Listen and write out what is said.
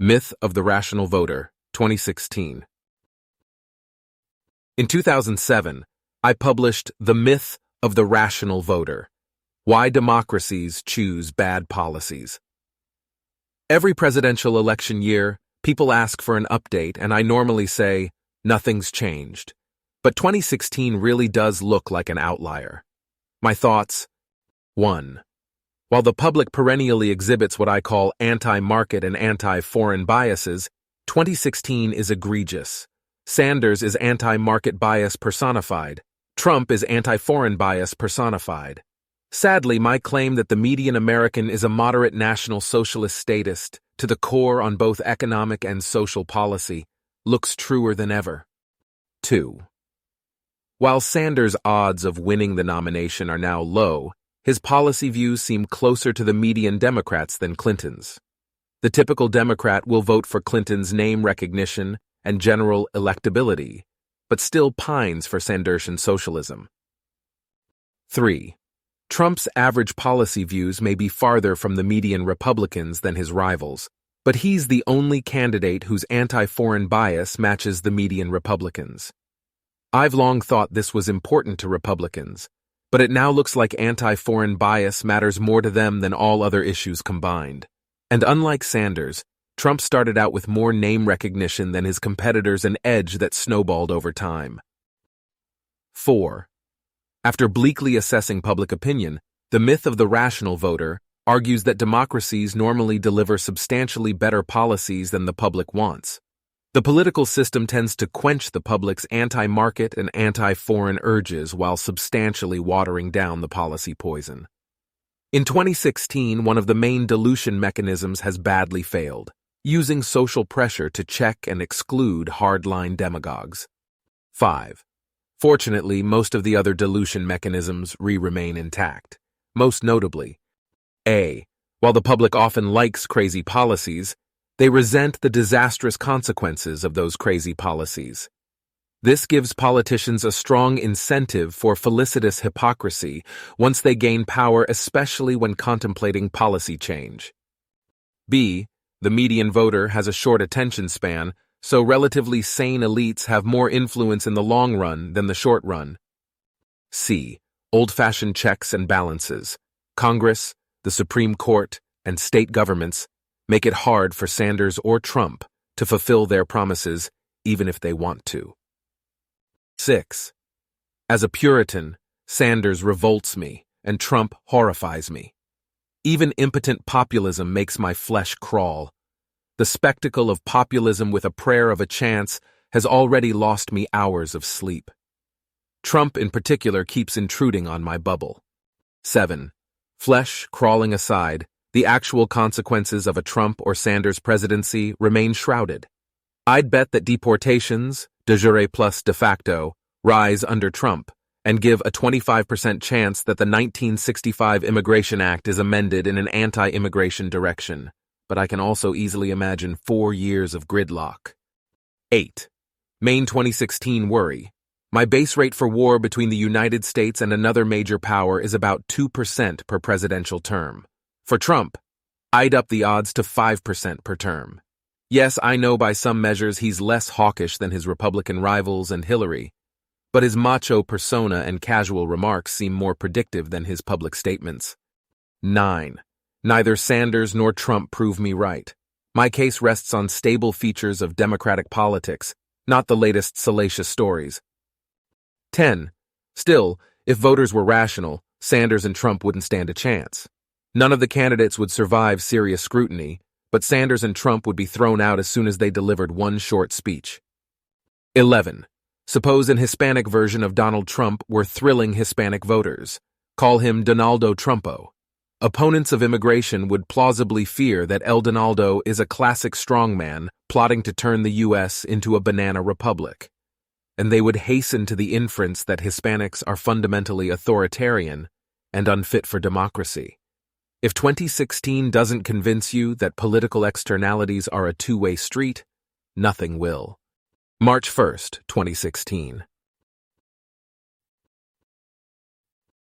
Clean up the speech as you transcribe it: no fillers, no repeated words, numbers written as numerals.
Myth of the Rational Voter, 2016. In 2007, I published The Myth of the Rational Voter: Why Democracies Choose Bad Policies. Every presidential election year, people ask for an update, and I normally say, nothing's changed. But 2016 really does look like an outlier. My thoughts: 1. While the public perennially exhibits what I call anti-market and anti-foreign biases, 2016 is egregious. Sanders is anti-market bias personified. Trump is anti-foreign bias personified. Sadly, my claim that the median American is a moderate National Socialist statist, to the core on both economic and social policy, looks truer than ever. 2. While Sanders' odds of winning the nomination are now low, his policy views seem closer to the median Democrats than Clinton's. The typical Democrat will vote for Clinton's name recognition and general electability, but still pines for Sandersian socialism. 3. Trump's average policy views may be farther from the median Republicans than his rivals, but he's the only candidate whose anti-foreign bias matches the median Republicans. I've long thought this was important to Republicans, but it now looks like anti-foreign bias matters more to them than all other issues combined. And unlike Sanders, Trump started out with more name recognition than his competitors, an edge that snowballed over time. 4. After bleakly assessing public opinion, the myth of the rational voter argues that democracies normally deliver substantially better policies than the public wants. The political system tends to quench the public's anti-market and anti-foreign urges while substantially watering down the policy poison. In 2016, one of the main dilution mechanisms has badly failed, using social pressure to check and exclude hardline demagogues. 5. Fortunately, most of the other dilution mechanisms remain intact. Most notably, A. While the public often likes crazy policies, they resent the disastrous consequences of those crazy policies. This gives politicians a strong incentive for felicitous hypocrisy once they gain power, especially when contemplating policy change. B. The median voter has a short attention span, so relatively sane elites have more influence in the long run than the short run. C. Old-fashioned checks and balances. Congress, the Supreme Court, and state governments make it hard for Sanders or Trump to fulfill their promises, even if they want to. 6. As a Puritan, Sanders revolts me, and Trump horrifies me. Even impotent populism makes my flesh crawl. The spectacle of populism with a prayer of a chance has already lost me hours of sleep. Trump, in particular, keeps intruding on my bubble. 7. Flesh crawling aside, the actual consequences of a Trump or Sanders presidency remain shrouded. I'd bet that deportations, de jure plus de facto, rise under Trump and give a 25% chance that the 1965 Immigration Act is amended in an anti-immigration direction, but I can also easily imagine 4 years of gridlock. 8. Main 2016 worry. My base rate for war between the United States and another major power is about 2% per presidential term. For Trump, I'd up the odds to 5% per term. Yes, I know by some measures he's less hawkish than his Republican rivals and Hillary, but his macho persona and casual remarks seem more predictive than his public statements. 9. Neither Sanders nor Trump prove me right. My case rests on stable features of Democratic politics, not the latest salacious stories. 10. Still, if voters were rational, Sanders and Trump wouldn't stand a chance. None of the candidates would survive serious scrutiny, but Sanders and Trump would be thrown out as soon as they delivered one short speech. 11. Suppose an Hispanic version of Donald Trump were thrilling Hispanic voters. Call him Donaldo Trumpo. Opponents of immigration would plausibly fear that El Donaldo is a classic strongman plotting to turn the U.S. into a banana republic, and they would hasten to the inference that Hispanics are fundamentally authoritarian and unfit for democracy. If 2016 doesn't convince you that political externalities are a two-way street, nothing will. March 1st, 2016.